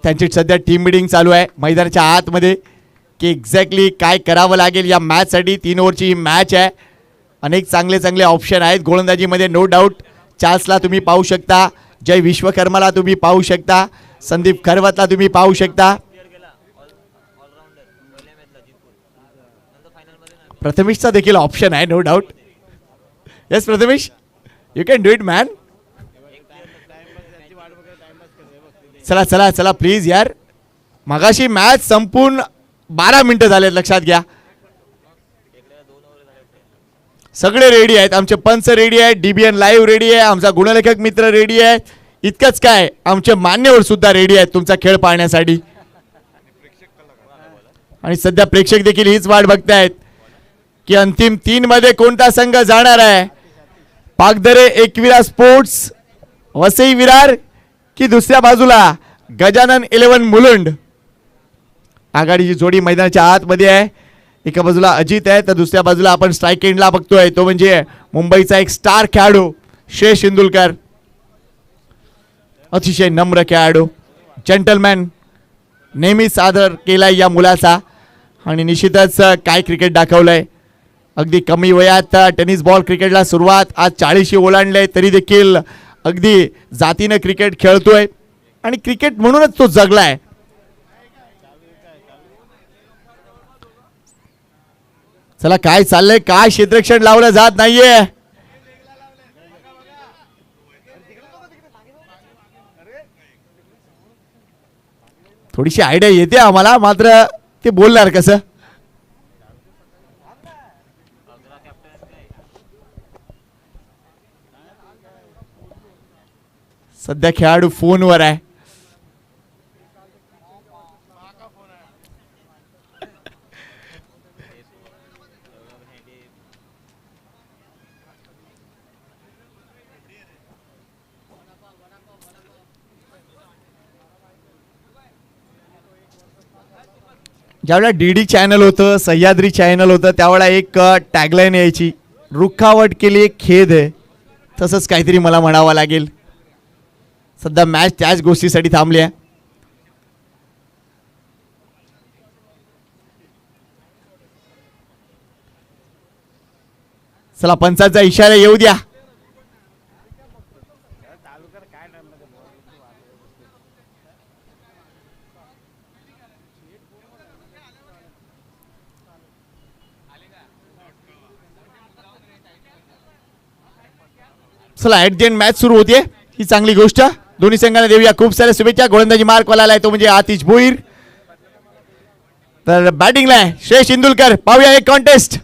त्यांची सध्या team meeting चालू आहे मैदानाच्या आतमध्ये की एक्झॅक्टली काय करावं लागेल या मॅचसाठी. 3 ओव्हरची ही मॅच आहे. अनेक चांगले चांगले ऑप्शन आहेत गोलंदाजीमध्ये नो डाऊट. चार्ल्सला तुम्ही पाहू शकता, जय विश्वकर्माला तुम्ही पाहू शकता, संदीप खरवतला तुम्ही पाहू शकता, प्रथमेशचा देखील ऑप्शन आहे no doubt. Yes Prathamesh, you can do it man. चला चला चला प्लीज यार, मगाशी मॅच संपून 12 मिनिटं झालेत, लक्षात घ्या. सगळे रेडी आहेत, आमचे पंच रेडी आहेत, DBN लाईव्ह रेडी आहे, आमचा गुणलेखक मित्र रेडी आहे. इतकंच काय, आमचे मान्यवर सुद्धा रेडी आहेत तुमचा खेळ पाहण्यासाठी. आणि सध्या प्रेक्षक देखील हीच वाट बघतायत की अंतिम 3 मध्ये कोणता संघ जाणार आहे. पागदरे एकविरा स्पोर्ट्स वसई विरार की दुसऱ्या बाजूला गजानन 11 मुलुंड. आघाडीची जोडी मैदानाच्या आतमध्ये आहे. एका बाजूला अजित आहे तर दुसऱ्या बाजूला आपण स्ट्राईक एंडला बघतोय तो म्हणजे मुंबईचा एक स्टार खेळाडू श्रेयस इंदुलकर. अतिशय नम्र खेळाडू, जेंटलमॅन, नेहमीच आदर केलाय या मुलाचा आणि निश्चितच काय क्रिकेट दाखवलंय. अगदी कमी वयात टेनिस बॉल क्रिकेटला सुरुवात, आज 40 ओलांडले तरी देखील अगदी जातीनं क्रिकेट खेळतोय आणि क्रिकेट म्हणूनच तो जगलाय. चला काय चाललंय, काय क्षेत्ररक्षण लावलं जात नाहीये. थोडीशी आयडिया येते आम्हाला, मात्र ते बोलणार कसं. सध्या खेळाडू फोनवर आहे. ज्यावेळेला DD चॅनल होतं, सह्याद्री चॅनल होतं, त्यावेळेला एक टॅगलाईन यायची, रुखावट के लिए खेद है. तसंच काहीतरी मला म्हणावं लागेल. सध्या मॅच त्याच गोष्टीसाठी थांबली आहे. चला पंचाचा इशारा येऊ द्या. चला ॲट द एंड मॅच सुरू होते, ही चांगली गोष्ट. दोन्ही संघांना देऊया खूप साऱ्या शुभेच्छा. गोलंदाजी मार्क वाला आहे तो म्हणजे आतिश भोईर. तर बॅटिंगला आहे श्रेयस इंदुलकर. पाहूया एक कॉन्टेस्ट.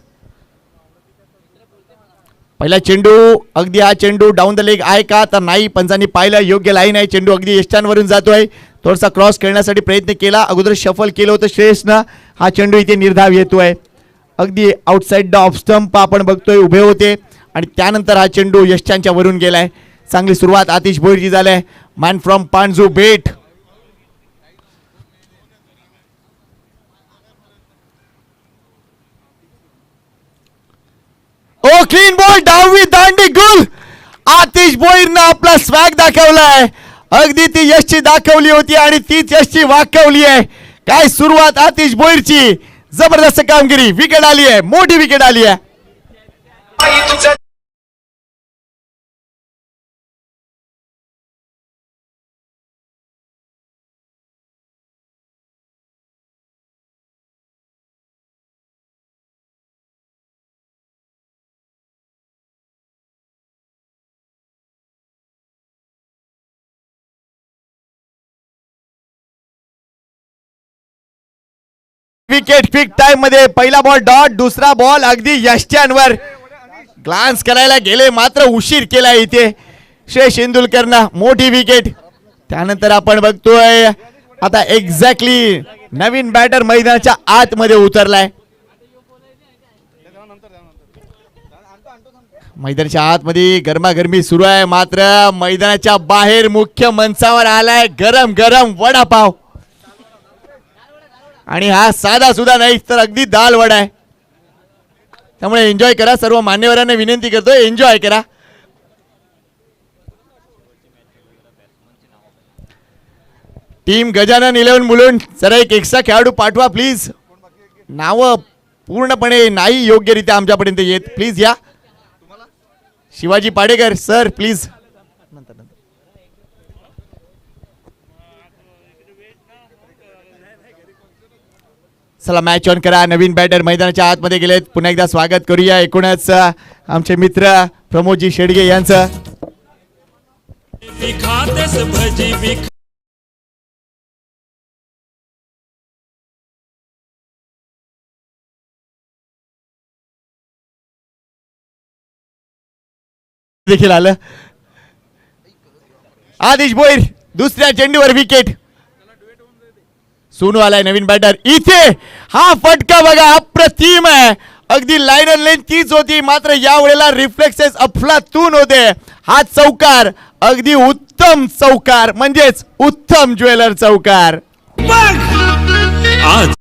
पहिला चेंडू, अगदी हा चेंडू डाऊन द लेग आहे का, तर नाही. पंचांनी पाहिलं, योग्य लाईन आहे. चेंडू अगदी यष्टांवरून जातोय. थोडासा क्रॉस खेळण्यासाठी प्रयत्न केला, अगोदर शफल केलं होतं श्रेयसनं. हा चेंडू इथे निर्धाव येतोय. अगदी आउटसाइड द ऑफ स्टंप आपण बघतोय उभे होते आणि त्यानंतर हा चेंडू यष्टांच्या वरून गेलाय. चांगली सुरुवात आतिश भोईरची झालाय. मॅन फ्रॉम पांजू बेट. ओ क्लीन बॉल, डावी दांडी गुल. आतिश भोईरनं आपला स्वॅग दाखवलाय. अगदी ती यशची दाखवली होती आणि तीच यशची वाकवली आहे. काय सुरुवात आतिश भोईरची, जबरदस्त कामगिरी. विकेट आली आहे, मोठी विकेट आली आहे. विकेट क्विक टाइम मध्ये. पहिला बॉल डॉट, दुसरा बॉल अगदी यष्ट्यांवर. ग्लान्स करायला गेले मात्र उशीर केला इथे श्रेयस इंदुलकरनं. मोठी विकेट. त्यानंतर आपण बघतोय आता एक्झॅक्टली नवीन बॅटर मैदानाच्या आतमध्ये उतरलाय. मैदानाच्या आतमध्ये गरमागरमी सुरू आहे, मात्र मैदानाच्या बाहेर मुख्य मंचावर आलाय गरम गरम वडापाव. आणि हा साधा सुद्धा नाही तर अगदी दाल वडा आहे. त्यामुळे एन्जॉय करा. सर्व मान्यवरांना विनंती करतोय, एन्जॉय करा. टीम गजानन 11 मुलुंड जरा एक एक्स्ट्रा खेळाडू पाठवा प्लीज. नाव पूर्णपणे नाही योग्यरित्या आमच्यापर्यंत येत. प्लीज या. Shivaji Padekar sir please. चला मॅच ऑन करा. नवीन बॅटर मैदानाच्या आतमध्ये गेलेत. पुन्हा एकदा स्वागत करूया एकूणच आमचे मित्र प्रमोदजी शेडगे यांचं. देखील आलं. आदिश भोईर दुसऱ्या चेंडूवर विकेट. सोनू आलाय नवीन बॅटर. इथे हा फटका बघा अप्रतिम आहे. अगदी लाईन लेन तीच होती मात्र या वेळेला रिफ्लेक्सेस अफलातून होते. हा चौकार अगदी उत्तम चौकार म्हणजेच उत्तम ज्वेलर चौकार. आज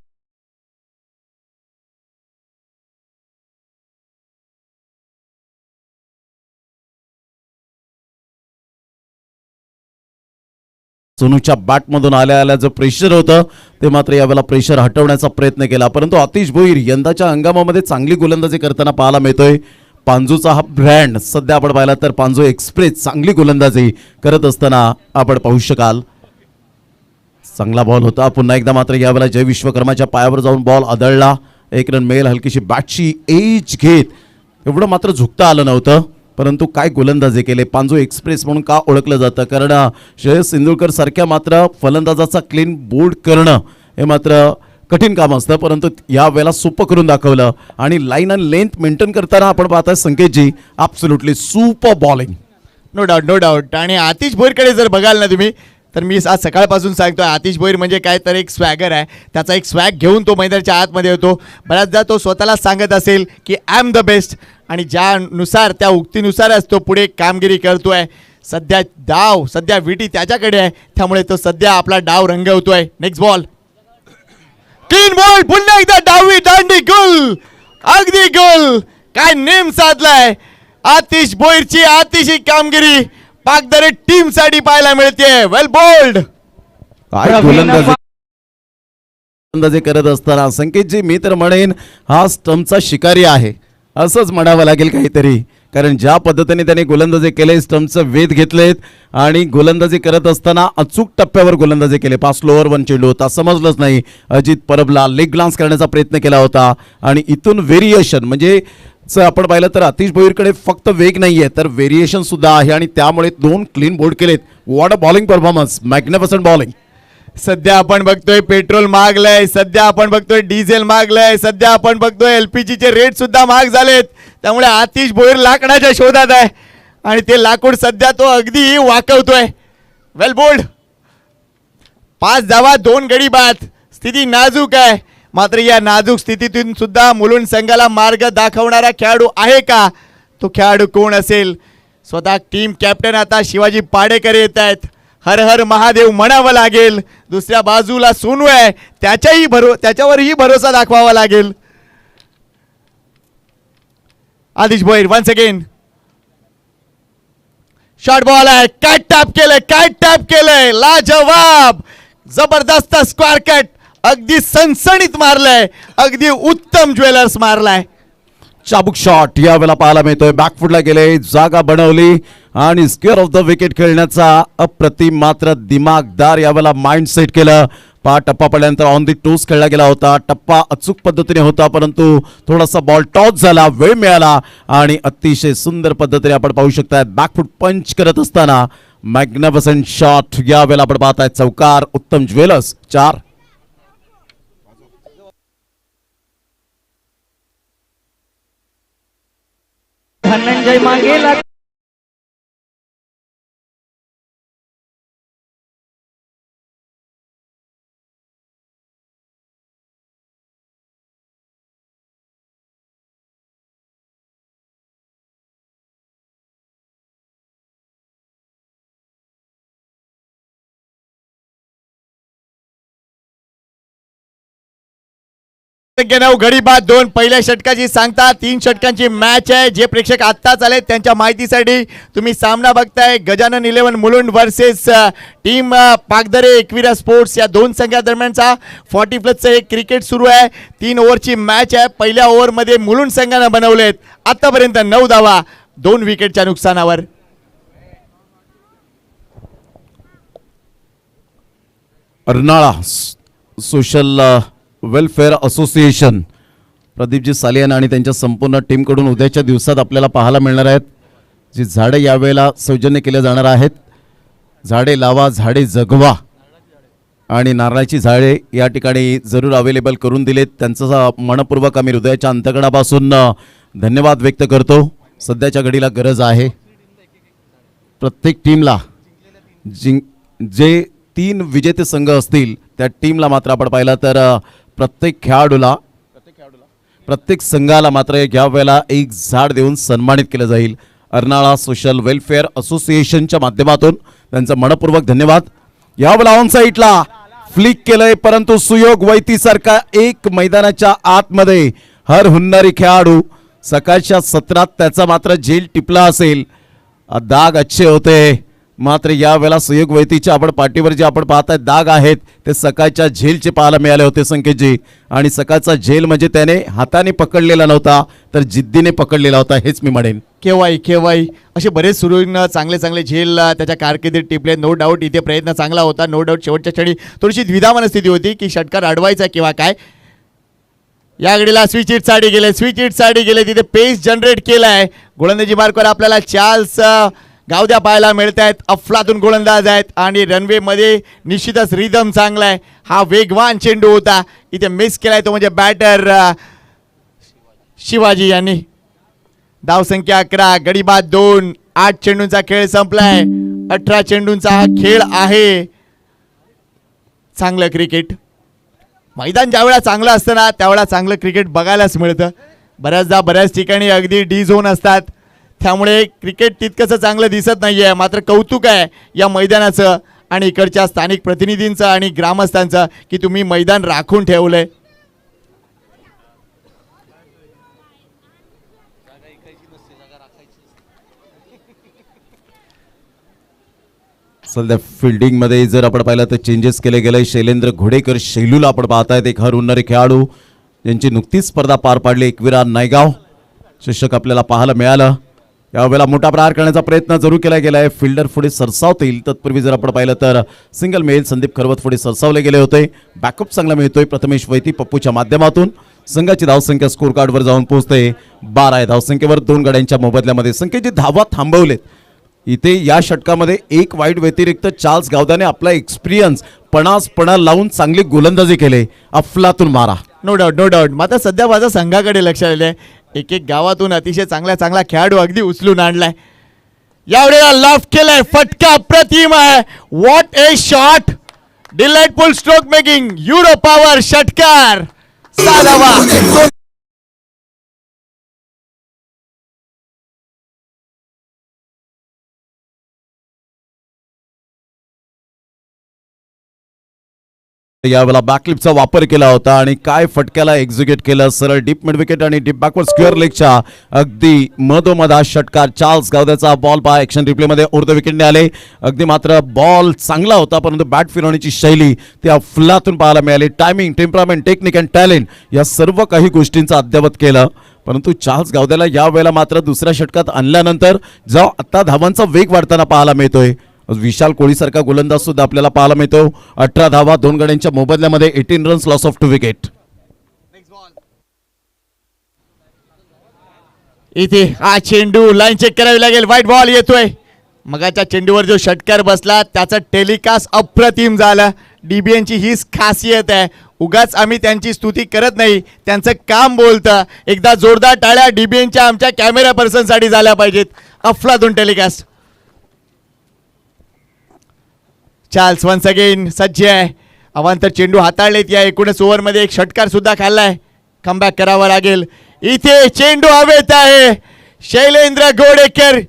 सोनूच्या बॅटमधून आल्या जो प्रेशर होतं ते मात्र यावेळेला प्रेशर हटवण्याचा प्रयत्न केला, परंतु आतिश भोईर यंदाच्या हंगामामध्ये चांगली गोलंदाजी करताना पाहायला मिळतोय. पांजूचा हा ब्रँड सध्या आपण पाहिला तर पांजू एक्सप्रेस चांगली गोलंदाजी करत असताना आपण पाहू शकाल. चांगला बॉल होता. पुन्हा एकदा मात्र यावेळेला जय विश्वकर्माच्या पायावर जाऊन बॉल आदळला. एक रन मिळेल. हलकीशी बॅटची एज घेत एवढं मात्र झुकता आलं नव्हतं, परंतु काय गोलंदाजी केले. पांजू एक्सप्रेस म्हणून का ओळखलं जातं, कारण श्रेयस सिंधुळकर सारख्या मात्र फलंदाजाचा क्लीन बोर्ड करणं हे मात्र कठीण काम असतं, परंतु या वेळेला सोपं करून दाखवलं. आणि लाईन अँड लेंथ मेंटेन करताना आपण पाहताय संकेतजी absolutely super bowling. No doubt no doubt. आणि आतिश भोईरकडे जर बघाल ना तुम्ही तर मी आज सकाळपासून सांगतोय आतिश भोईर म्हणजे काय तर एक स्वॅगर आहे. त्याचा एक स्वॅग घेऊन तो मैदानाच्या आतमध्ये होतो. बऱ्याचदा तो स्वतःला सांगत असेल की आय एम द बेस्ट आणि ज्यानुसार त्या उक्तीनुसारच तो पुढे कामगिरी करतोय. सध्या विटी त्याच्याकडे आहे त्यामुळे तो सध्या आपला डाव रंगवतोय. Next ball clean ball. पुन्हा एकदा डावी दांडी गोल. अगदी गोल. काय नेम साधलाय आतिश भोईरची. अतिशय कामगिरी पाकदरे टीम साठी पाहायला मिळते. वेल बोल्ड. काय गोलंदाजी करत असताना संकेतजी मी तर म्हणेन हा स्टंपचा शिकारी आहे असंच म्हणावं लागेल काहीतरी, कारण ज्या पद्धतीने त्याने गोलंदाजी केले, स्टंपचं वेध घेतलेत आणि गोलंदाजी करत असताना अचूक टप्प्यावर गोलंदाजी केले. 5 स्लोअर 1 चेंडू होता, समजलंच नाही. अजित परबला लेग ग्लान्स करण्याचा प्रयत्न केला होता आणि इथून व्हेरिएशन म्हणजे आपण पाहिलं तर आतिश भोईरकडे फक्त वेग नाहीये तर व्हेरिएशन सुद्धा आहे आणि त्यामुळे 2 क्लीन बोर्ड केलेत. What a bowling performance. Magnificent bowling. सध्या आपण बघतोय पेट्रोल महागलंय. सध्या आपण बघतोय डिझेल महागलंय. सध्या आपण बघतोय LPG चे रेट सुद्धा महाग झालेत. त्यामुळे आतिश भोईर लाकडाच्या शोधात आहे आणि ते लाकूड सध्या तो अगदी वाकवतोय. वेल बोल्ड. 5 धावा 2 गडी बाद. स्थिती नाजूक आहे मात्र या नाजूक स्थितीतून सुद्धा मुलुंड संघाला मार्ग दाखवणारा खेळाडू आहे का? तो खेळाडू कोण असेल? स्वतः टीम कॅप्टन आता शिवाजी पाडेकर येत आहेत. हर हर महादेव म्हणावं लागेल. दुसऱ्या बाजूला सोनू आहे त्याच्यावरही भरोसा दाखवावा लागेल. Adish Bhoir once again. Short ball आहे. काय टॅप केलंय लाजवाब. जबरदस्त स्क्वेअर कट. अगदी सनसणीत मारलाय. अगदी उत्तम ज्वेलर्स मारलाय. चाबुक शॉट या वेळेला पाहायला मिळतोय. बॅकफुटला गेले, जागा बनवली आणि स्क्वेअर ऑफ द विकेट खेळण्याचा अप्रतिम मात्र दिमागदार यावेळेला माइंड सेट केलं. टप्पा पडल्यानंतर ऑन दी टोस खेळला गेला होता. टप्पा अचूक पद्धतीने होता परंतु थोडासा बॉल टॉस झाला, वेळ मिळाला आणि अतिशय सुंदर पद्धतीने आपण पाहू शकता बॅकफुट पंच करत असताना मॅग्निफिसंट शॉट या वेळेला आपण पाहताय. चौकार. उत्तम ज्वेलर्स 4. धनंजय मागेला 9 गडी बाद 2 पहिल्या षटकाची सांगता 3 षटकांची मॅच आहे. जे प्रेक्षक आत्ताच आले त्यांच्या माहितीसाठी तुम्ही सामना बघताय Gajanan 11 Mulund versus team Pagdare Ekvira sports या दोन संघादरम्यानचा 40+ एक क्रिकेट सुरू आहे. 3 ओव्हरची मॅच आहे. पहिल्या ओव्हरमध्ये मुलुंड संघानं बनवलेत आतापर्यंत 9 धावा 2 विकेटच्या नुकसानावर. Arnala social welfare association प्रदीपजी Salian आणि त्यांच्या संपूर्ण टीमकडून उद्याच्या दिवसात आपल्याला पाहायला मिळणार आहेत. जी झाडे यावेळेला सौजन्य केले जाणार आहेत. झाडे लावा झाडे जगवा आणि नारळाची झाडे या ठिकाणी जरूर अवेलेबल करून दिलेत. त्यांचं मनपूर्वक आम्ही हृदयाच्या अंतकणापासून धन्यवाद व्यक्त करतो. सध्याच्या घडीला गरज आहे प्रत्येक टीमला जे 3 विजेते संघ असतील त्या टीमला मात्र आपण पाहिलं तर प्रत्येक खेळाडूला प्रत्येक संघाला मात्र या वेळेला एक झाड देऊन सन्मानित केलं जाईल. अर्नाळा सोशल वेलफेअर असोसिएशनच्या माध्यमातून त्यांचा मनपूर्वक धन्यवाद. यावेळेला ऑन साईडला फ्लिक केलंय परंतु सुयोग वैतीसारखा एक मैदानाच्या आतमध्ये हर हुन्नरी खेळाडू सकाळच्या सत्रात त्याचा मात्र झेल टिपला असेल. दाग अच्छे होते मात्र यावेळेला सुयोग वैतीच्या आपण पाठीवर जे आपण पाहताय दाग आहेत ते सकाळच्या झेलचे पाहायला मिळाले होते संकेतजी. आणि सकाळचा झेल म्हणजे त्याने हाताने पकडलेला नव्हता तर जिद्दीने पकडलेला होता हेच मी म्हणेन. केवाई असे बरेच सुरू चांगले चांगले झेल त्याच्या कारकिर्दीत टिपले. नो डाऊट इथे प्रयत्न चांगला होता. नो डाऊट शेवटच्या क्षणी थोडीशी द्विधा मनस्थिती होती की षटकार अडवायचा किंवा काय. या घडीला स्विच हिट साठी गेले तिथे पेस जनरेट केलाय. गोलंदाजी मार्कवर आपल्याला चार्ल्स गावद्या पाहायला मिळत आहेत. अफलातून गोलंदाज आहेत आणि रनवेमध्ये निश्चितच रिदम चांगला आहे. हा वेगवान चेंडू होता इथे मिस केलाय तो म्हणजे बॅटर शिवाजी यांनी. धावसंख्या 11 गडी बाद 2 8 चेंडूंचा खेळ संपलाय. 18 चेंडूंचा हा खेळ आहे. चांगलं क्रिकेट मैदान ज्यावेळा चांगलं असतं ना त्यावेळा चांगलं क्रिकेट बघायलाच मिळतं. बऱ्याचदा बऱ्याच ठिकाणी अगदी डी झोन असतात त्यामुळे क्रिकेट तितकंसं चांगलं दिसत नाही आहे. मात्र कौतुक आहे या मैदानाचं आणि इकडच्या स्थानिक प्रतिनिधींचं आणि ग्रामस्थांचं की तुम्ही मैदान राखून ठेवलंय. सध्या फिल्डिंगमध्ये जर आपण पाहिलं तर चेंजेस केले गेले. शैलेंद्र घोडेकर शैलूला आपण पाहतायत एक हर उन्नरे खेळाडू यांची नुकतीच स्पर्धा पार पाडली. एकविरा नायगाव शिक्षक आपल्याला पाहायला मिळालं. यावेळेला मोठा प्रहार करण्याचा प्रयत्न जरूर केला गेला आहे. फिल्डर पुढे सरसावतील तत्पूर्वी जर आपण पाहिलं तर सिंगल मेल संदीप खरवत पुढे सरसावले गेले होते. बॅकअप चांगला मिळतोय प्रथमेश वैती पप्पूच्या माध्यमातून. संघाची धावसंख्या स्कोर कार्डवर जाऊन पोहोचते 12 आहे. धावसंख्येवर 2 गड्यांच्या मोबदल्यामध्ये संख्येची धावा थांबवलेत. इथे या षटकामध्ये एक वाईट व्यतिरिक्त चार्ल्स गावद्याने आपला एक्सपिरियन्स पणा लावून चांगली गोलंदाजी केले. अफलातून मारा. नो डाऊट मात्र सध्या माझ्या संघाकडे लक्ष आलेलं आहे. एक गावातून अतिशय चांगला खेळाडू अगदी उचलून आणलाय. यावेळेला लॉफ्ट केलाय. फटका अप्रतिम आहे. What A shot. Delightful stroke making euro power षटकार 6 धावा. यावेळेला बॅकलिपचा वापर केला होता आणि काय फटक्याला एक्झिक्यूट केलं. सरळ डीप मिड विकेट आणि डीप बॅकवर्ड स्क्वेअर लेगच्या अगदी मधोमध हा षटकार. चार्ल्स गावद्याचा बॉल पहा ॲक्शन रिप्लेमध्ये अर्ध विकेटने आले. अगदी मात्र बॉल चांगला होता परंतु बॅट फिरवण्याची शैली त्या अफलातून पाहायला मिळाली. Timing temperament technique and talent या सर्व काही गोष्टींचं अद्ययावत केलं. परंतु चार्ल्स गावद्याला यावेळेला मात्र दुसऱ्या षटकात आणल्यानंतर जो आता धावांचा वेग वाढताना पाहायला मिळतोय. विशाल कोळीसारखा गोलंदाज सुद्धा आपल्याला पाहायला मिळतो. 18 धावा 2 गड्यांच्या मोबदल्यामध्ये 18 रन्स लॉस ऑफ 2 विकेट. इथे हा चेंडू लाईन चेक करावी लागेल. व्हाईट बॉल येतोय. मगाच्या चेंडूवर जो षटकार बसला त्याचा टेलिकास्ट अप्रतिम झाला. डीबीएनची हीच खासियत आहे. उगाच आम्ही त्यांची स्तुती करत नाही त्यांचं काम बोलतं. एकदा जोरदार टाळ्या डीबीएनच्या आमच्या कॅमेरा पर्सनसाठी झाल्या पाहिजेत. अफलातून टेलिकास्ट. चार्ल्स वन्स अगेन सज्ज आहे. अवांतर चेंडू हाताळलेत. या 19 ओव्हरमध्ये एक षटकार सुद्धा खाल्लाय. कमबॅक करावा लागेल. इथे चेंडू हवेत आहे. शैलेंद्र घोडेकर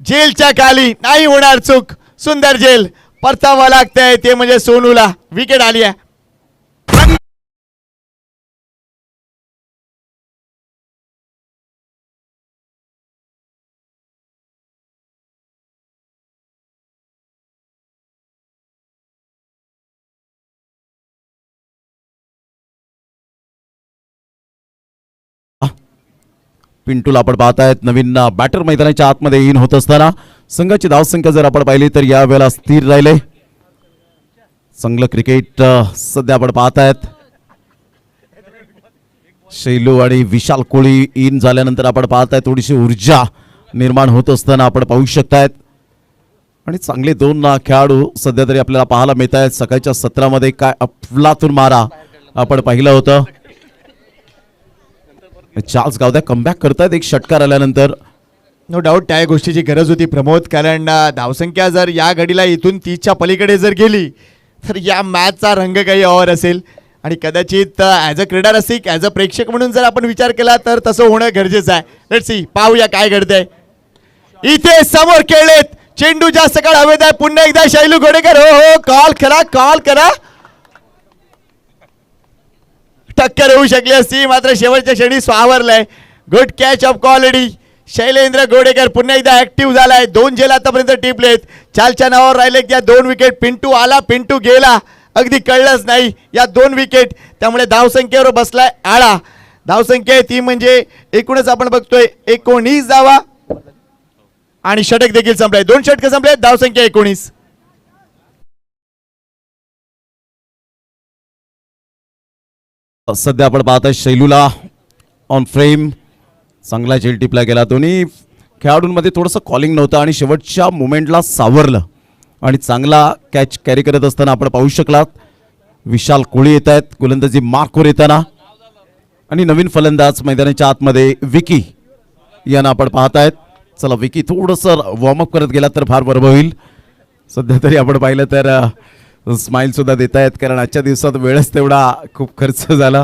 जेलच्या खाली नाही होणार चूक. सुंदर जेल परतावा लागतंय ते म्हणजे सोनूला. विकेट आली आहे. पिंटूला आपण पाहतायत नवीन बॅटर मैदानाच्या आतमध्ये इन होत असताना संघाची धावसंख्या जर आपण पाहिली तर या वेळेला स्थिर राहिले. चांगलं क्रिकेट सध्या आपण पाहतायत. शैलू आणि विशाल कोळी इन झाल्यानंतर आपण पाहताय थोडीशी ऊर्जा निर्माण होत असताना आपण पाहू शकतायत. आणि चांगले दोन खेळाडू सध्या तरी आपल्याला पाहायला मिळत आहेत. सकाळच्या सत्रामध्ये काय अफलातून मारा आपण पाहिलं होतं. चार्ल्स गावद्या कमबॅक करतायत एक षटकार आल्यानंतर. नो डाऊट त्या गोष्टीची गरज होती प्रमोद, कारण धावसंख्या जर या घडीला इथून 30च्या पलीकडे जर गेली तर या मॅचचा रंग काही और असेल. आणि कदाचित ॲज अ क्रीडा रसिक, ॲज अ प्रेक्षक म्हणून जर आपण विचार केला तर तसं होणं गरजेचं आहे. लेट्स सी, पाहूया काय घडतंय. इथे समोर खेळलेत, चेंडू जास्त काळ हवेत आहे. पुन्हा एकदा शैलू घोडेकर, हो हो कॉल करा, कॉल करा. टक्कर होऊ शकली असती मात्र शेवटच्या क्षणी स्वावरलाय. Good catch of quality. Shailendra Ghodekar पुन्हा एकदा ऍक्टिव्ह झालाय. 2 झेल आतापर्यंत टिपलेत. चालच्या नावावर राहिले त्या 2 विकेट. पिंटू आला, पिंटू गेला, अगदी कळलंच नाही. या 2 विकेट, त्यामुळे धावसंख्येवर बसलाय आळा. धावसंख्या ती म्हणजे एकूणच आपण बघतोय 19 धावा आणि षटक देखील संपलाय. 2 षटक संपले, धावसंख्या 19. सध्या आपण पाहताय शैलूला ऑन फ्रेम. चांगला झेल टिपला गेला. दोन्ही खेळाडूंमध्ये थोडंसं कॉलिंग नव्हतं आणि शेवटच्या मुमेंटला सावरलं आणि चांगला कॅच कॅरी करत असताना आपण पाहू शकलात. विशाल कोळी येत आहेत गोलंदाजी मार्कवर येताना. आणि नवीन फलंदाज मैदानाच्या आतमध्ये विकी यांना आपण पाहतायत. चला विकी थोडंसं वॉर्मअप करत गेला तर फार बरं होईल. सध्या तरी आपण पाहिलं तर स्माइल सुद्धा देत आहेत, कारण आजच्या दिवसात वेळच तेवढा खूप खर्च झाला.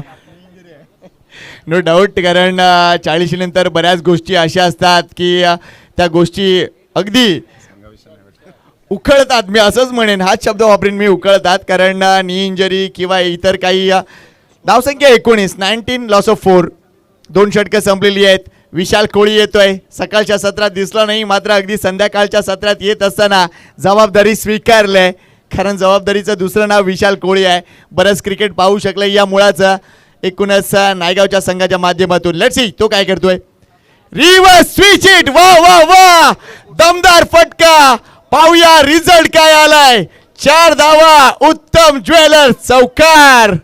नो डाऊट, कारण 40 नंतर बऱ्याच गोष्टी अशा असतात की त्या गोष्टी अगदी उखळतात. मी असंच म्हणेन, हाच शब्द वापरेन मी, उखळतात. कारण नी इंजरी किंवा इतर काही. धावसंख्या 19 लॉस ऑफ 4. 2 षटकं संपलेली आहेत. विशाल कोळी येतोय. सकाळच्या सत्रात दिसला नाही मात्र अगदी संध्याकाळच्या सत्रात येत असताना जबाबदारी स्वीकारलंय. कारण जबाबदारीचं दुसरं नाव विशाल कोळी आहे. बरंच क्रिकेट पाहू शकलंय या मुळाचं एकूणच नायगावच्या संघाच्या माध्यमातून. लेट्स सी तो काय करतोय. Reverse switch it. वा वा वा, दमदार फटका. पाहूया रिझल्ट काय आलाय. 4 धावा. उत्तम ज्वेलर्स चौकार.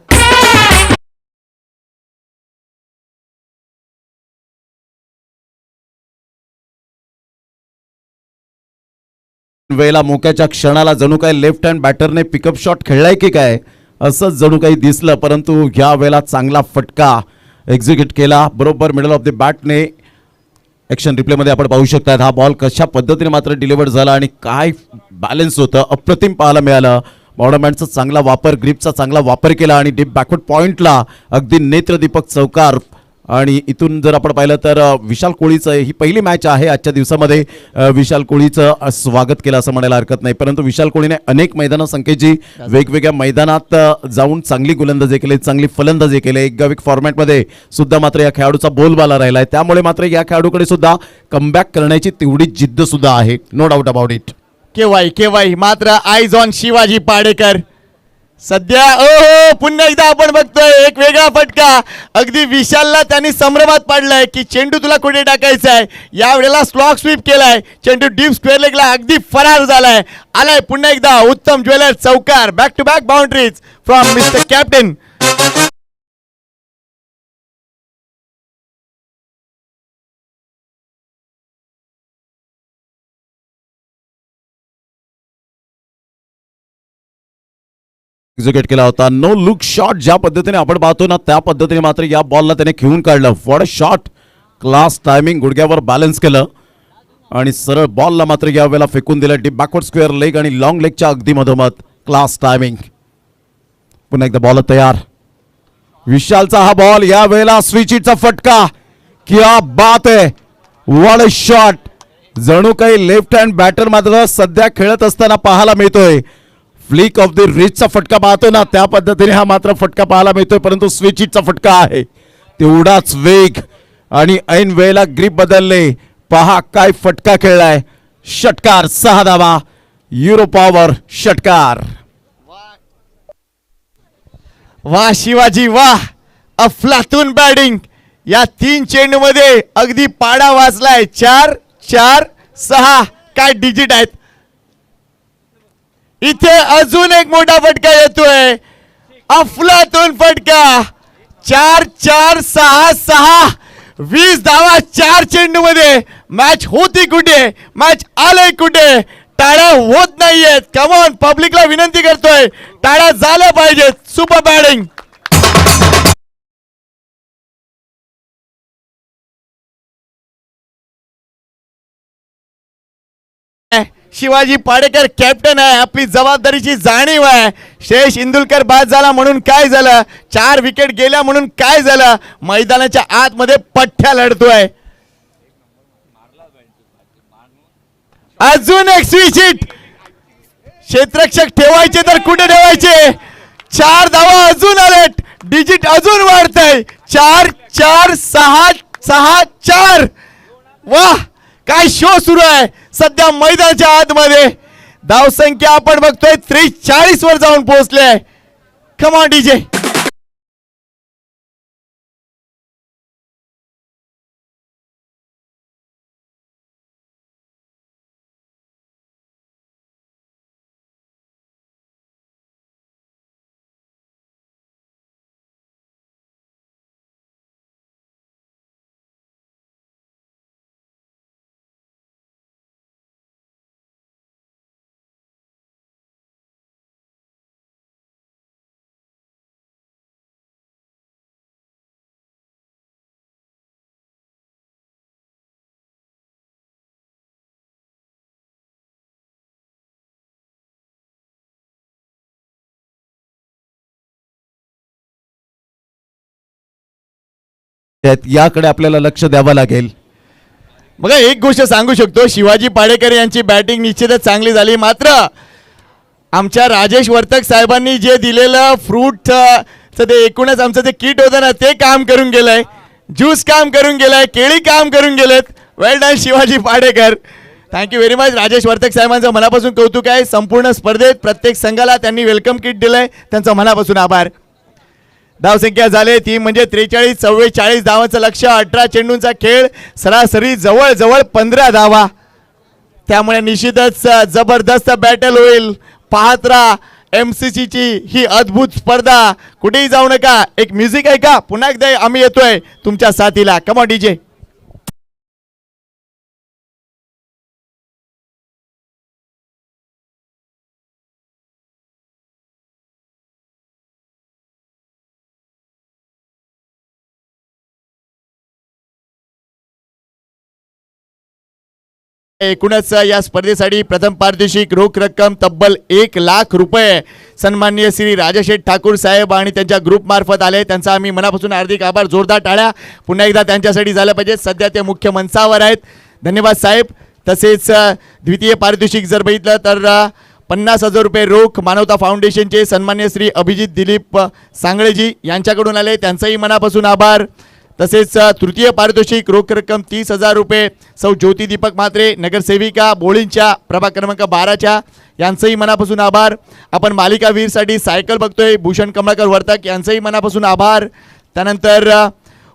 वेळेला मोक्याच्या क्षणाला जणू काय लेफ्ट हँड बॅटरने पिकअप शॉट खेळलाय की काय असंच जणू काही दिसलं, परंतु या वेळेला चांगला फटका एक्झिक्यूट केला बरोबर मिडल ऑफ द बॅटने. ॲक्शन रिप्लेमध्ये आपण पाहू शकता हा बॉल कशा पद्धतीने मात्र डिलिव्हर झाला आणि काय बॅलन्स होतं अप्रतिम पाहायला मिळालं. बॉर्डरमॅनचा चांगला वापर, ग्रिपचा चांगला वापर केला आणि डीप बॅकवर्ड पॉइंटला अगदी नेत्रदीपक चौकार. आणि इथून जर आपण पाहिलं तर विशाल कोळीचं ही पहिली मॅच आहे आजच्या दिवसामध्ये. विशाल कोळीचं स्वागत केलं असं म्हणायला हरकत नाही, परंतु विशाल कोळीने अनेक मैदाना संख्येची वेगवेगळ्या मैदानात जाऊन चांगली गोलंदाजी केली, चांगली फलंदाजी केली. एक गाविक फॉर्मॅटमध्ये सुद्धा मात्र या खेळाडूचा बोलबाला राहिला आहे. त्यामुळे मात्र या खेळाडूकडे सुद्धा कमबॅक करण्याची तेवढी जिद्द सुद्धा आहे. No doubt about it. केवाई मात्र आयज ऑन शिवाजी पाडेकर. सध्या ओहो पुन्हा एकदा आपण बघतोय एक वेगळा फटका. अगदी विशालला त्यांनी संभ्रमात पाडलाय की चेंडू तुला कुठे टाकायचा आहे. या वेळेला स्लॉक स्वीप केलाय. चेंडू डीप स्क्वेअर लेगला अगदी फरार झालाय. आलाय पुन्हा एकदा उत्तम ज्वेलर्स चौकार. Back to back boundaries from mister captain. Execute केला होता. नो लुक शॉट ज्या पद्धतीने आपण पाहतो ना त्या पद्धतीने मात्र या बॉलला त्याने खेळून काढलं. What a shot. Class timing. गुडघ्यावर बॅलन्स केलं आणि सरळ बॉलला मात्र या वेळेला फेकून दिलं. डीप बॅकवर्ड स्क्वेअर लेग आणि लॉंग लेगच्या अगदी मधोमध. Class timing. पुन्हा एकदा बॉल तयार. विशालचा हा बॉल. या वेळेला स्विचिटचा फटका. क्या बात आहे. What a shot. जणू काही लेफ्ट हँड बॅटर मात्र सध्या खेळत असताना पाहायला मिळतोय. फ्लिक ऑफ द रिचचा फटका पाहतो ना त्या पद्धतीने हा मात्र फटका पाहायला मिळतोय, परंतु स्विचिटचा फटका आहे. तेवढाच वेग आणि ऐन वेळेला ग्रीप बदलले. पहा काय फटका खेळलाय. षटकार. 6 धावा. युरो पॉवर षटकार. वा शिवाजी वा. अफलातून बॅटिंग. या 3 चेंडूमध्ये अगदी पाडा वाचलाय. 4 4 6 काय डिजिट आहेत. इथे अजून एक मोठा फटका येतोय. अफलातून फटका. 4 4 6 6 20 धावा 4 चेंडू मध्ये. मॅच होती कुठे, मॅच आलंय कुठे. टाळ्या होत नाहीयेत. कमॉन, पब्लिकला विनंती करतोय, टाळ्या झाल्या पाहिजेत. Super batting. Shivaji Padekar captain आहे, आपली जबाबदारीची जाणीव आहे. शेष इंदुलकर बाद झाला म्हणून काय झालं, 4 विकेट गेल्या म्हणून काय झालं. मैदानाच्या आतमध्ये पठ्ठ्या लढतोय. अजून एक स्विच हिट. क्षेत्ररक्षक ठेवायचे तर कुठे ठेवायचे. 4 धावा अजून आलेत. डिजिट अजून वाढतंय. 4 4 6 6 4. वाह, काय शो सुरू आहे सध्या मैदानाच्या आतमध्ये. धावसंख्या आपण बघतोय 43 वर जाऊन पोहोचले. Come on DJ. याकडे आपल्याला लक्ष द्यावं लागेल. बघा, एक गोष्ट सांगू शकतो, शिवाजी पाडेकर यांची बॅटिंग निश्चितच चांगली झाली. मात्र आमच्या राजेश वर्तक साहेबांनी जे दिलेलं फ्रूट ते एकूणच आमचं जे किट होतं ना, ते काम करून गेलंय. ज्यूस काम करून गेलंय, केळी काम करून गेलेत. Well done Shivaji Padekar. Thank you very much. Rajesh Vartak साहेबांचं मनापासून कौतुक आहे. संपूर्ण स्पर्धेत प्रत्येक संघाला त्यांनी वेलकम किट दिलंय, त्यांचं मनापासून आभार. धावसंख्या झाले ती म्हणजे 43 44 धावांचं लक्ष. 18 चेंडूंचा खेळ, सरासरी जवळ जवळ 15 धावा. त्यामुळे निश्चितच जबरदस्त बॅटल होईल. पाहत राहा MCC ची ही अद्भुत स्पर्धा. कुठेही जाऊ नका. एक म्युझिक आहे का, पुन्हा एकदा आम्ही येतोय तुमच्या साथीला. Come on DJ. एकूणच या स्पर्धेसाठी प्रथम पारितोषिक रोख रक्कम तब्बल 1 लाख रुपये सन्माननीय श्री राजशेठ ठाकूर साहेब आणि त्यांच्या ग्रुप मार्फत आले. त्यांचा आम्ही मनापासून हार्दिक आभार. जोरदार टाळ्या पुन्हा एकदा त्यांच्यासाठी झाल्या पाहिजेत. सध्या ते मुख्य मंचावर आहेत. धन्यवाद साहेब. तसेच द्वितीय पारितोषिक जर बघितलं तर 50,000 रुपये रोख मानवता फाउंडेशनचे सन्माननीय श्री अभिजित दिलीप सांगळेजी यांच्याकडून आले. त्यांचाही मनापासून आभार. तसेच तृतीय पारितोषिक रोख रक्कम 30,000 रुपये सौ ज्योती दीपक म्हात्रे नगरसेविका बोळींच्या प्रभाग क्रमांक 12च्या यांचंही मनापासून आभार. आपण मालिकावीरसाठी सायकल बघतोय भूषण कमलाकर वर्तक यांचंही मनापासून आभार. त्यानंतर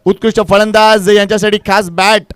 उत्कृष्ट फलंदाज यांच्यासाठी खास बॅट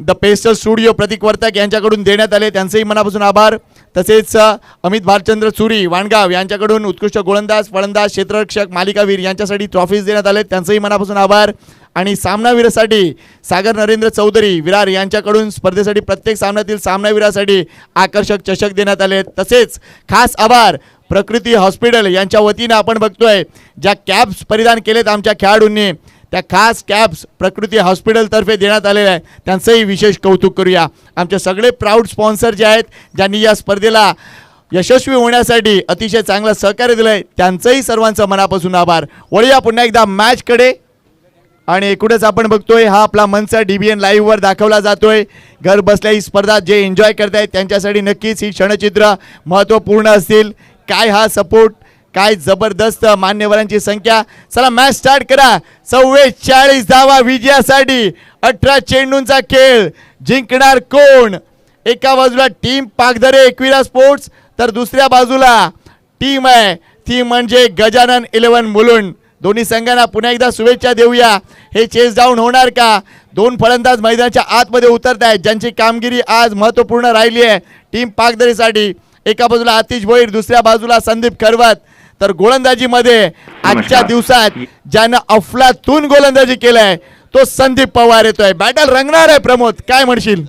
द पेस्टल स्टुडिओ प्रतीक वर्तक यांच्याकडून देण्यात आले. त्यांचंही मनापासून आभार. तसेच अमित भालचंद्र चुरी वाणगाव यांच्याकडून उत्कृष्ट गोलंदाज फलंदाज क्षेत्ररक्षक मालिकावीर यांच्यासाठी ट्रॉफीज देण्यात आले. त्यांचंही मनापासून आभार. आणि सामनावीरासाठी सागर नरेंद्र चौधरी विरार यांच्याकडून स्पर्धेसाठी प्रत्येक सामन्यातील सामनावीरासाठी आकर्षक चषक देण्यात आले. तसेच खास आभार प्रकृती हॉस्पिटल यांच्या वतीनं आपण बघतोय ज्या कॅप्स परिधान केलेत आमच्या खेळाडूंनी, त्या खास कॅप्स प्रकृती हॉस्पिटलतर्फे देण्यात आलेल्या आहे. त्यांचंही विशेष कौतुक करूया. आमचे सगळे प्राऊड स्पॉन्सर जे आहेत ज्यांनी या स्पर्धेला यशस्वी होण्यासाठी अतिशय चांगलं सहकार्य दिलं आहे, त्यांचंही सर्वांचं मनापासून आभार. वळूया पुन्हा एकदा मॅचकडे. आणि एकूणच आपण बघतोय हा आपला मंच DBN लाईव्हवर दाखवला जातोय. घर बसल्या ही स्पर्धा जे एन्जॉय करतायत त्यांच्यासाठी नक्कीच ही क्षणचित्र महत्त्वपूर्ण असतील. काय हा सपोर्ट, काय जबरदस्त मान्यवरांची संख्या. चला मॅच स्टार्ट करा. 44 धावा विजयासाठी. 18 चेंडूंचा खेळ. जिंकणार कोण. एका बाजूला टीम पागधरे एकविरा स्पोर्ट्स तर दुसऱ्या बाजूला टीम आहे ती म्हणजे गजानन 11 मुलुंड. दोन्ही संघांना पुन्हा एकदा शुभेच्छा देऊया. हे चेस डाऊन होणार का? दोन फलंदाज मैदानाच्या आतमध्ये उतरत आहेत ज्यांची कामगिरी आज महत्त्वपूर्ण राहिली आहे टीम पाकदरीसाठी. एका बाजूला आतिश भोईर, दुसऱ्या बाजूला संदीप खरवत. तर गोलंदाजीमध्ये आजच्या दिवसात ज्यानं अफलातून गोलंदाजी केलाय तो संदीप पवार येतोय. बॅटल रंगणार आहे. प्रमोद, काय म्हणशील?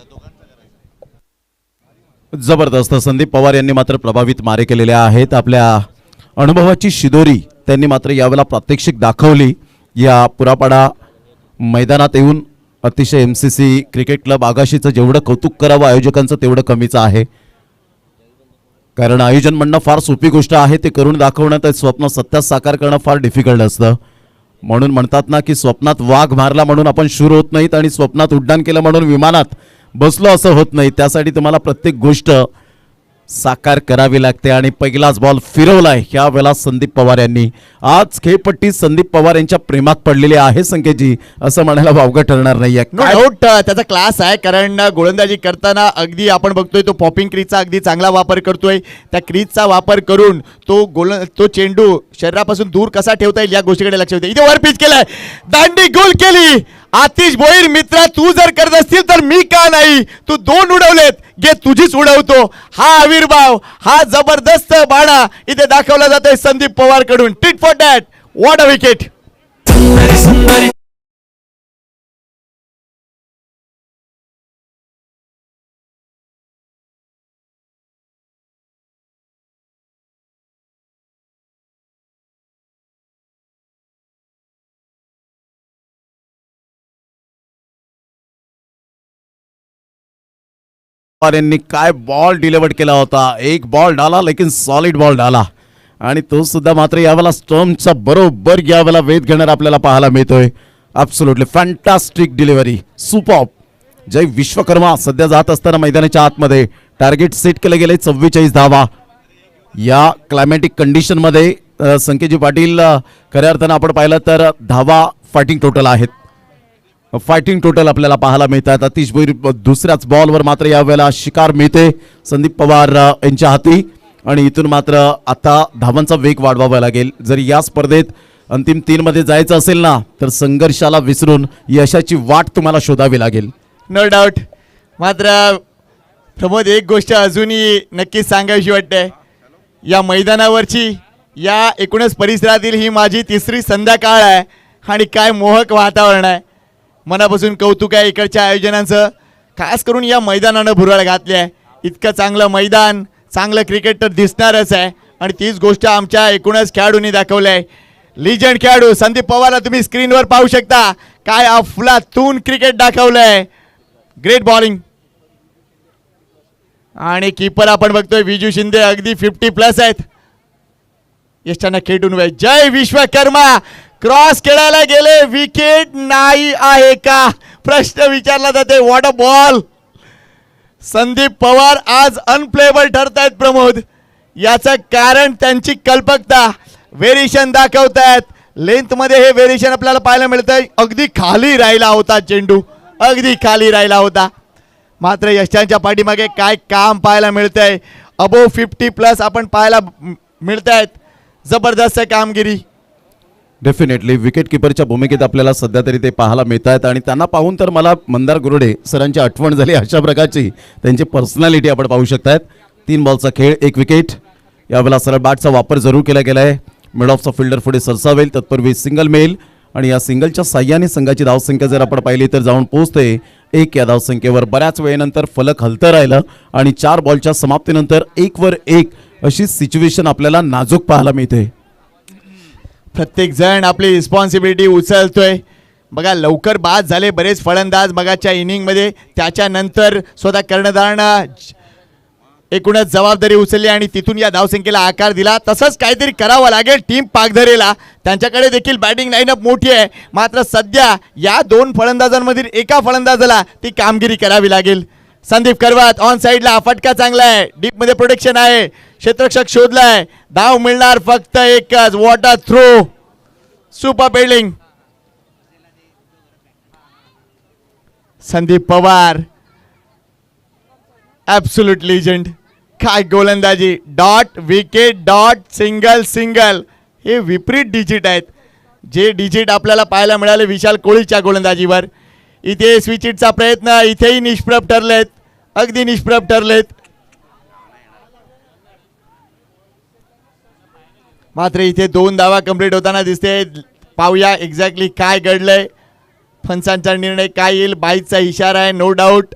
जबरदस्त. संदीप पवार यांनी मात्र प्रभावित मारे केलेले आहेत. आपल्या अनुभवाची शिदोरी त्यांनी मात्र यावेळेला प्रात्यक्षिक दाखवली. या पुरापाडा मैदानात येऊन अतिशय MCC क्रिकेट क्लब आगाशीचं जेवढं कौतुक करावं आयोजकांचं तेवढं कमीचं आहे. कारण आयोजन म्हणणं फार सोपी गोष्ट आहे, ते करून दाखवणं, ते स्वप्न सत्यात साकार करणं फार डिफिकल्ट असतं. म्हणून म्हणतात ना की स्वप्नात वाघ मारला म्हणून आपण शूर होत नाहीत आणि स्वप्नात उड्डाण केलं म्हणून विमानात बसलो असं होत नाही. त्यासाठी तुम्हाला प्रत्येक गोष्ट साकार करावी लागते आणि पहिलाच बॉल फिरवलाय ह्या वेळेला संदीप पवार यांनी. आज खेळपट्टी संदीप पवार यांच्या प्रेमात पडलेली आहे संकेतजी, असं म्हणायला वावगं ठरणार नाहीये. नो डाऊट त्याचा क्लास आहे. कारण गोलंदाजी करताना अगदी आपण बघतोय तो पॉपिंग क्रीजचा अगदी चांगला वापर करतोय. त्या क्रीजचा वापर करून तो चेंडू शरीरापासून दूर कसा ठेवता येईल या गोष्टीकडे लक्ष देते. इथे वर पिच केलाय, दांडी गोल केली. आतिश भोईर मित्रा, तू जर करत असतील तर मी का नाही? तू दोन उडवलेत, घे तुझीच उडवतो. हा आविर्भाव, हा जबरदस्त बाणा इथे दाखवला जातोय संदीप पवार कडून. Tit for that, what a wicket. Pawar यांनी काय बॉल डिलिव्हर्ड केला होता. एक बॉल डाला, लेकिन सॉलिड बॉल डाला आणि तो सुद्धा मात्र यावेळेला स्टम्पचा बरोबर यावेळेला वेध घेणार आपल्याला पाहायला मिळतोय. Absolutely fantastic delivery, super. Jay Vishwakarma सध्या जात असताना मैदानाच्या आतमध्ये टार्गेट सेट केले गेले 44 धावा. या क्लायमॅटिक कंडिशनमध्ये संकेतजी पाटील, खऱ्या अर्थानं आपण पाहिलं तर धावा फायटिंग टोटल आहेत. फायटिंग टोटल आपल्याला पाहायला मिळतात. अतिश भोईर दुसऱ्याच बॉलवर मात्र यावेळेला शिकार मिळते संदीप पवार यांच्या हाती आणि इथून मात्र आता धावांचा वेग वाढवावा लागेल. जर या स्पर्धेत अंतिम 3 मध्ये जायचं असेल ना तर संघर्षाला विसरून यशाची वाट तुम्हाला शोधावी लागेल. No doubt. मात्र प्रमोद, एक गोष्ट अजूनही नक्कीच सांगायची वाटते. या मैदानावरची, या एकूणच परिसरातील ही माझी तिसरी संध्याकाळ आहे आणि काय मोहक वातावरण आहे. मनापासून कौतुक आहे इकडच्या आयोजनांचं. खास करून या मैदानानं भुरळ घातली आहे. इतकं चांगलं मैदान, चांगलं क्रिकेट तर दिसणारच आहे आणि तीच गोष्ट आमच्या एकूणच खेळाडूंनी दाखवली आहे. लिजंड खेळाडू संदीप पवारला तुम्ही स्क्रीनवर पाहू शकता. काय अफलातून क्रिकेट दाखवलंय. Great bowling. आणि कीपर आपण बघतोय विजू शिंदे, अगदी 50+ आहेत. यशांना खेटून वय. जय विश्वकर्मा. क्रॉस खेळायला गेले, विकेट नाही आहे का प्रश्न विचारला जाते. What a ball. Sandeep Pawar आज अनप्लेबल ठरत आहेत प्रमोद. याचं कारण त्यांची कल्पकता. व्हेरिएशन दाखवतायत. लेंथ मध्ये हे व्हेरिएशन आपल्याला पाहायला मिळतंय. अगदी खाली राहिला होता चेंडू, अगदी खाली राहिला होता. मात्र यशांच्या पाठीमागे काय काम पाहायला मिळतंय. अबोव 50+ आपण पाहायला मिळतायत. जबरदस्त कामगिरी. डेफिनेटली विकेट किपरच्या भूमिकेत आपल्याला सध्या तरी ते पाहायला मिळत आहेत आणि त्यांना पाहून तर मला मंदार गुरुडे सरांची आठवण झाली. अशा प्रकारची त्यांची पर्सनॅलिटी आपण पाहू शकतायत. 3 बॉलचा खेळ, 1 विकेट. यावेळेला सरळ बॅटचा वापर जरूर केला गेला आहे. मिड ऑफचा फिल्डर पुढे सरसावेल, तत्पूर्वी सिंगल मेल आणि या सिंगलच्या साह्याने संघाची धावसंख्या जर आपण पाहिली तर जाऊन पोहोचते 1 या धावसंख्येवर. बऱ्याच वेळेनंतर फलक हलतं राहिलं आणि 4 बॉलच्या समाप्तीनंतर 1 वर 1 अशी सिच्युएशन आपल्याला नाजूक पाहायला मिळते. प्रत्येक जण आपली रिस्पॉन्सिबिलिटी उचलतोय. बघा, लवकर बाद झाले बरेच फलंदाज बघाच्या इनिंगमध्ये. त्याच्यानंतर स्वतः कर्णधारानं एकूणच जबाबदारी उचलली आणि तिथून या धावसंख्येला आकार दिला. तसंच काहीतरी करावं लागेल टीम पाकधरेला. त्यांच्याकडे देखील बॅटिंग लाईनअप मोठी आहे. मात्र सध्या या 2 फलंदाजांमधील एका फलंदाजाला ती कामगिरी करावी लागेल. संदीप खरवत ऑन साईडला, फटका चांगला आहे. डीप मध्ये प्रोटेक्शन आहे. क्षेत्ररक्षक शोधलाय. धाव मिळणार फक्त एकच. What a throw. Super fielding. Sandeep Pawar absolute legend. काय गोलंदाजी. Dot, wicket, dot, single, single. हे विपरीत डिजिट आहेत. जे डिजिट आपल्याला पाहायला मिळाले विशाल कोहलीच्या गोलंदाजीवर. इथे स्विचिटचा प्रयत्न, इथेही निष्प्रभ ठरलेत, अगदी निष्प्रभ ठरलेत. मात्र इथे 2 धावा कंप्लीट होताना दिसते. पाहूया एक्झॅक्टली काय घडलंय, फणसांचा निर्णय काय येईल. बाईचा इशारा आहे नो डाऊट.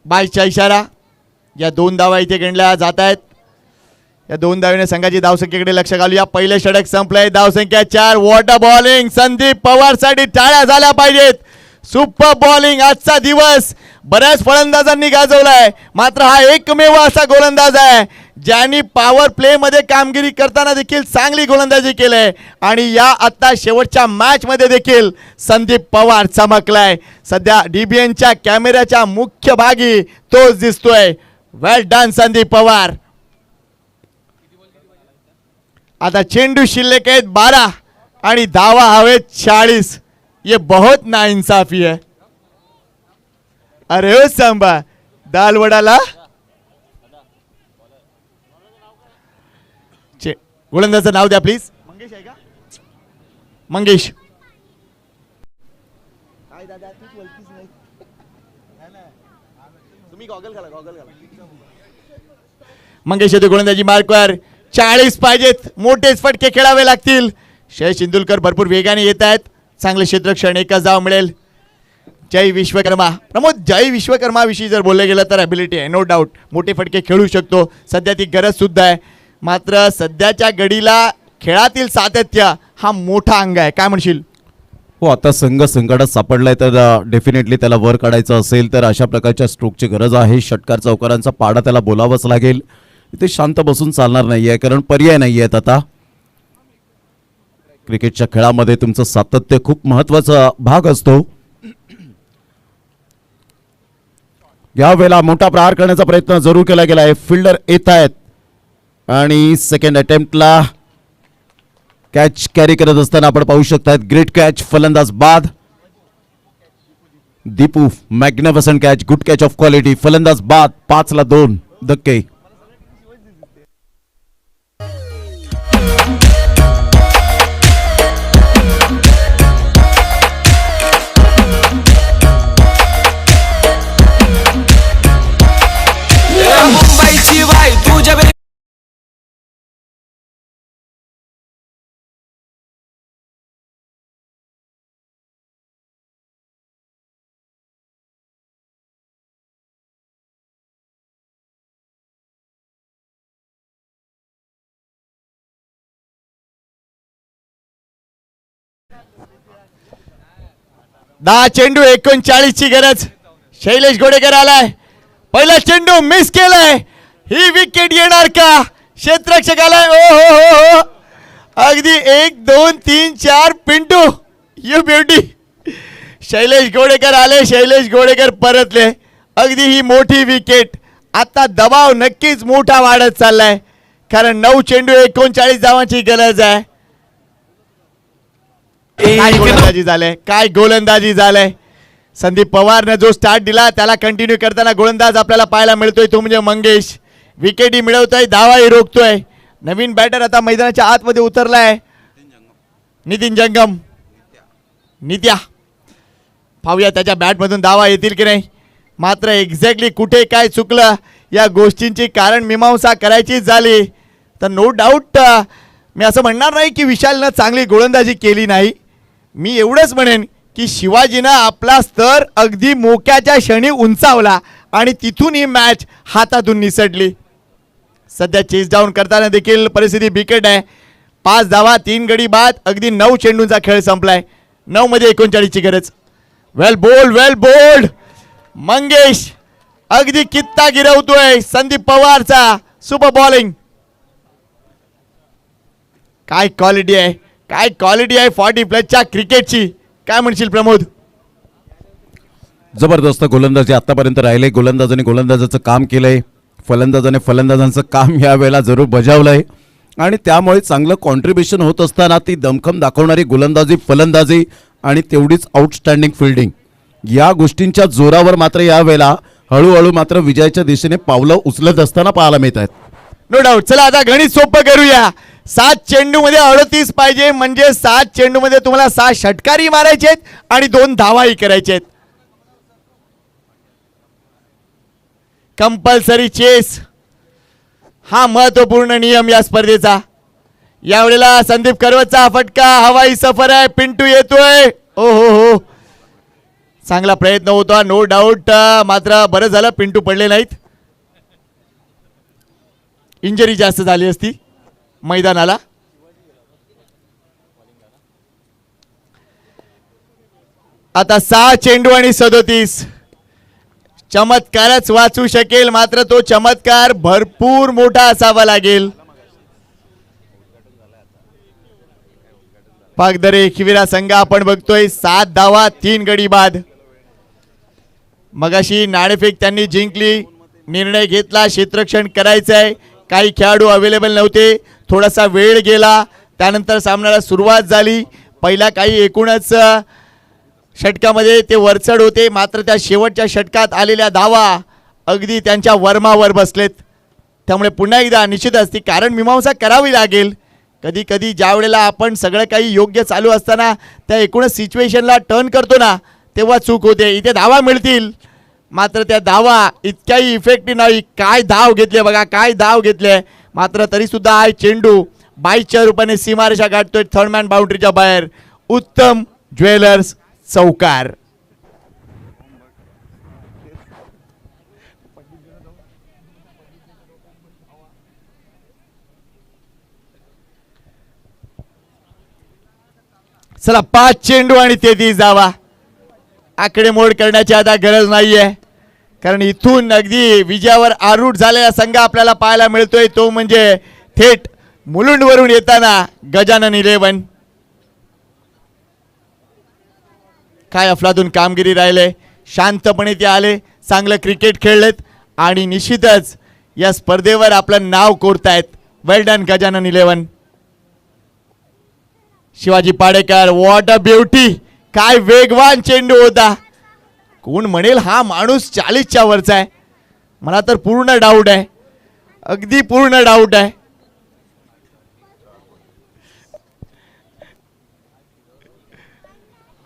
बाईचा इशारा. या 2 धावा इथे गणल्या जात आहेत. या 2 धावेने संघाची धावसंख्येकडे लक्ष घालूया. पहिले षटक संपलंय, धावसंख्या 4. वॉटर बॉलिंग संदीप पवारसाठी टाळ्या झाल्या पाहिजेत. सुपर बॉलिंग आजचा दिवस बऱ्याच फलंदाजांनी गाजवलाय. मात्र हा एकमेव असा गोलंदाज आहे ज्यांनी पॉवर प्ले मध्ये कामगिरी करताना देखील चांगली गोलंदाजी केली आणि या आता शेवटच्या मॅच मध्ये देखील संदीप पवार चमकलाय. सध्या डीबीएनच्या कॅमेऱ्याच्या मुख्य भागी तोच दिसतोय. वेल डन संदीप पवार. आता चेंडू शिल्लक आहेत 12 आणि धावा हवेत 40. ये बहुत नाइंसाफी है. अरे ओ सांबा दाल वडाला. गोलंदाजाचं नाव द्या प्लीज. मंगेश आहे का? मंगेश. काय दादा तूच बोलतीस नाही. तुम्ही गॉगल घाला, गॉगल घाला. मंगेश येतो गोलंदाजी मार्कवर. 40 पाहिजेत, मोठेच फटके खेळावे लागतील. शैलेश इंदुलकर भरपूर वेगाने येत आहेत. चांगले क्षेत्ररक्षण, एकच धाव मिळेल. जय विश्वकर्मा. प्रमोद, जय विश्वकर्मा विषयी जर बोलले गेलं तर ॲबिलिटी आहे नो डाऊट. मोठे फटके खेळू शकतो, सध्या ती गरज सुद्धा आहे. मात्र सध्याच्या घडीला खेळातील सातत्य हा मोठा अंग आहे. काय म्हणशील? हो, आता संघ संकटात सापडलाय तर डेफिनेटली त्याला वर काढायचं असेल तर अशा प्रकारच्या स्ट्रोकची गरज आहे. षटकार चौकारांचा पाडा त्याला बोलावंच लागेल. इथे शांत बसून चालणार नाहीये, कारण पर्याय नाही आहेत. आता क्रिकेटच्या खेळामध्ये तुमचं सातत्य खूप महत्वाचा भाग असतो. यावेळेला मोठा प्रहार करण्याचा प्रयत्न जरूर केला गेला आहे. फिल्डर येत आहेत आणि सेकंड अटेम्प्टला कॅच कॅरी करत असताना आपण पाहू शकतात. ग्रेट कॅच, फलंदाज बाद. Deepu magnificent catch, good catch of quality. फलंदाज बाद. 5-2 धक्के. मुंबईची बाई तुझ्या दहा चेंडू 39 ची गरज. शैलेश गोडेकर आलाय. पहिला चेंडू मिस केलाय. ही विकेट येणार का? क्षेत्ररक्षक आलाय. ओ हो हो हो, अगदी 1 2 3 4 पिंटू यू ब्युटी. शैलेश गोडेकर आले, शैलेश गोडेकर परतले. अगदी ही मोठी विकेट. आता दबाव नक्कीच मोठा वाढत चाललाय, कारण 9 चेंडू 39 धावांची गरज आहे. काय गोलंदाजी झालंय, काय गोलंदाजी झालंय. संदीप पवारने जो स्टार्ट दिला त्याला कंटिन्यू करताना गोलंदाज आपल्याला पाहायला मिळतोय, तो म्हणजे मंगेश. विकेटही मिळवतोय, धावाही रोखतोय. नवीन बॅटर आता मैदानाच्या आतमध्ये उतरलाय, नितीन जंगम. नित्या, पाहूया त्याच्या बॅटमधून धावा येतील की नाही. मात्र एक्झॅक्टली कुठे काय चुकलं या गोष्टींची कारण मीमांसा करायचीच झाली तर नो डाऊट मी असं म्हणणार नाही की विशालनं चांगली गोलंदाजी केली नाही. मी एवढंच म्हणेन की शिवाजीनं आपला स्तर अगदी मोक्याच्या क्षणी उंचावला आणि तिथून ही मॅच हातातून निसटली. सध्या चेस डाऊन करताना देखील परिस्थिती बिकट आहे. 5 धावा 3 गडी बाद. अगदी 9 चेंडूंचा खेळ संपलाय. 9 मध्ये 39 ची गरज. Well bowled, well bowled. Mangesh अगदी कित्ता गिरवतोय संदीप पवारचा. Super bowling. काय क्वालिटी आहे, काय क्वालिटी आहे 40+ क्रिकेटची. काय म्हणशील प्रमोद? जबरदस्त गोलंदाजी आतापर्यंत राहिले. गोलंदाजाने गोलंदाजाचं काम केलंय, फलंदाजाने फलंदाजांचं काम या वेळेला जरूर बजावलंय आणि त्यामुळे चांगलं कॉन्ट्रीब्युशन होत असताना ती दमखम दाखवणारी गोलंदाजी, फलंदाजी आणि तेवढीच आउटस्टँडिंग फिल्डिंग, या गोष्टींच्या जोरावर मात्र या वेळेला हळूहळू मात्र विजयाच्या दिशेने पावलं उचलत असताना पाहायला मिळत आहेत. No doubt. चला आता गणित सोपं करूया. 7 चेंडू मध्ये 38 पाहिजे, म्हणजे 7 चेंडू मध्ये तुम्हाला 6 षटकारी मारायचे आहेत आणि 2 धावाही करायचे आहेत. कंपल्सरी चेस हा महत्वपूर्ण नियम या स्पर्धेचा. यावेळेला संदीप करवतचा फटका, हवाई सफर आहे, पिंटू येतोय. ओ हो, चांगला प्रयत्न होता नो डाऊट. मात्र बरं झालं पिंटू पडले नाहीत, इंजरी जास्त झाली असती मैदानाला. आता 6 चेंडू आणि 37. चमत्कारच वाचू शकेल, मात्र तो चमत्कार भरपूर मोठा असावा लागेल. पागदरे एकविरा संघ आपण बघतोय 7 धावा 3 गडी बाद. मगाशी नाणेफेक त्यांनी जिंकली, निर्णय घेतला क्षेत्ररक्षण करायचंय. काही खेळाडू अवेलेबल नव्हते, थोडासा वेळ गेला, त्यानंतर सामन्याला सुरुवात झाली. पहिला काही एकूणच षटकामध्ये ते वरचढ होते, मात्र त्या शेवटच्या षटकात आलेल्या धावा अगदी त्यांच्या वर्मावर बसलेत. त्यामुळे पुन्हा एकदा निश्चितच ती कारण मीमांसा करावी लागेल. कधी कधी ज्या वेळेला आपण सगळं काही योग्य चालू असताना त्या एकूणच सिच्युएशनला टर्न करतो ना, तेव्हा चूक होते. इथे धावा मिळतील, मात्र त्या धावा इतक्याही इफेक्टिव्ह नाही. काय धाव घेतले बघा, काय धाव घेतले. मात्र तरीसुद्धा हा चेंडू 22च्या रूपाने सीमारेषा गाठतोय थर्ड मॅन बाउंड्रीच्या बाहेर. उत्तम ज्वेलर्स चौकार. चला 5 चेंडू आणि 33 धावा. आकडेमोड करण्याची आता गरज नाहीये, कारण इथून अगदी विजयावर आरूढ झालेला संघ आपल्याला पाहायला मिळतोय, तो म्हणजे थेट मुलुंडवरून येताना गजानन 11. काय अफलातून कामगिरी राहिले, शांतपणे ते आले, चांगलं क्रिकेट खेळलेत आणि निश्चितच या स्पर्धेवर आपलं नाव कोरतायत. Well done Gajanan 11. Shivaji Padekar, what a beauty. काय वेगवान चेंडू होता. कोण म्हणेल हा माणूस 40च्या वरचा आहे. मला तर पूर्ण डाऊट आहे, अगदी पूर्ण डाऊट आहे.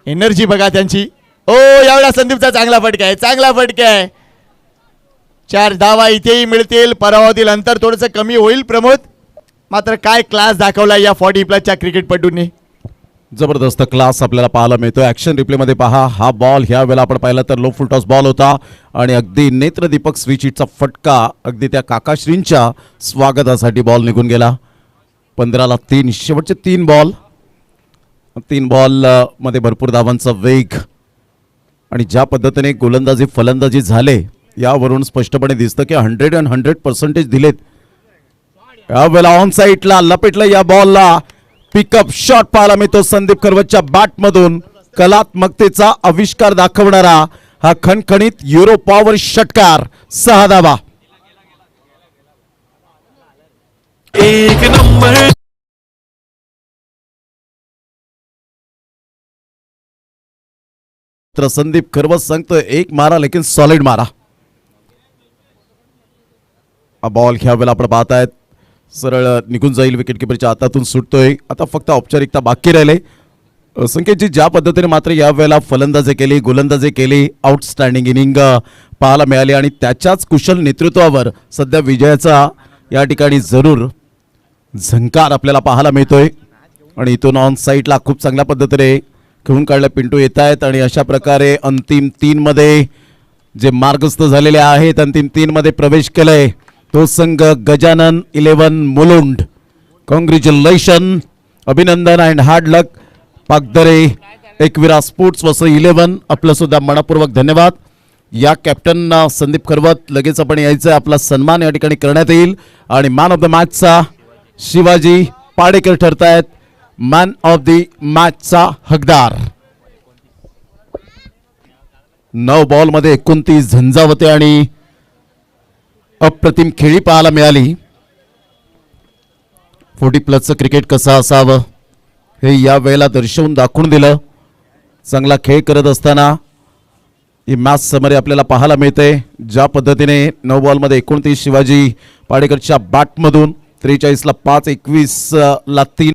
एनर्जी बघा त्यांची. ओ यावेळेला संदीपचा चांगला फटका आहे, चांगला फटका आहे. 4 धावा इथेही मिळतील. पराभवातील अंतर थोडंसं कमी होईल प्रमोद, मात्र काय क्लास दाखवला या 40+ क्रिकेटपटूंनी. जबरदस्त क्लास आपल्याला पाहायला मिळतोय. ॲक्शन रिप्लेमध्ये पहा, हा बॉल ह्या वेळेला आपण पाहिला तर लो फुल टॉस बॉल होता आणि अगदी नेत्रदीपक स्विच हिटचा फटका, अगदी त्या काकाश्रींच्या स्वागतासाठी बॉल निघून गेला. 15ला 3 शेवटचे 3 बॉल मध्ये भरपूर धावांचा वेग आणि ज्या पद्धतीने गोलंदाजी फलंदाजी झाले यावरून स्पष्टपणे दिसतं की 100% दिलेत. यावेळेला ऑन साईडला लपेटलं या बॉलला. पिकअप शॉट पाहायला मिळतो संदीप करवतच्या बॅटमधून. कलात्मकतेचा आविष्कार दाखवणारा हा खणखणीत युरो पॉवर षटकार. 6 धावा. एक नंबर. तर संदीप करवत सांगतो एक मारा लेकिन सॉलिड मारा. हा बॉल ह्या वेळेला आपण पाहतायत सरळ निघून जाईल, विकेट किपरच्या हातातून सुटतोय. आता फक्त औपचारिकता बाकी राहिले. संकेतजी ज्या पद्धतीने मात्र या वेळेला फलंदाजी केली, गोलंदाजी केली, आउटस्टँडिंग इनिंग पाहायला मिळाली आणि त्याच्याच कुशल नेतृत्वावर सध्या विजयाचा या ठिकाणी जरूर झंकार आपल्याला पाहायला मिळतोय. आणि इथून ऑन साईडला खूप चांगल्या पद्धतीने खेळून काढल्या पिंटू येत आहेत आणि अशा प्रकारे अंतिम 3 मध्ये जे मार्गस्थ झालेले आहेत, अंतिम 3 मध्ये प्रवेश केलाय तो संघ गजानन 11 मुलुंड. कॉंग्रॅच्युलेशन, अभिनंदन and hard luck. Pagdare Ekvira sports Vasai 11 आपलं सुद्धा मनपूर्वक धन्यवाद. या कॅप्टन संदीप करवत लगेच आपण यायचं, आपला सन्मान या ठिकाणी करण्यात येईल आणि मॅन ऑफ द मॅचचा शिवाजी पाडेकर ठरतायत मॅन ऑफ द मॅचचा हकदार. 9 बॉलमध्ये 29 झंझावते आणि अप्रतिम खेळी पाहायला मिळाली. 40+ क्रिकेट कसं असावं हे या वेळेला दर्शवून दाखवून दिलं. चांगला खेळ करत असताना ही मॅच समरी आपल्याला पाहायला मिळते. ज्या पद्धतीने 9 बॉलमध्ये 29 शिवाजी पाडेकरच्या बॅटमधून 43 ला 5, 21 ला 3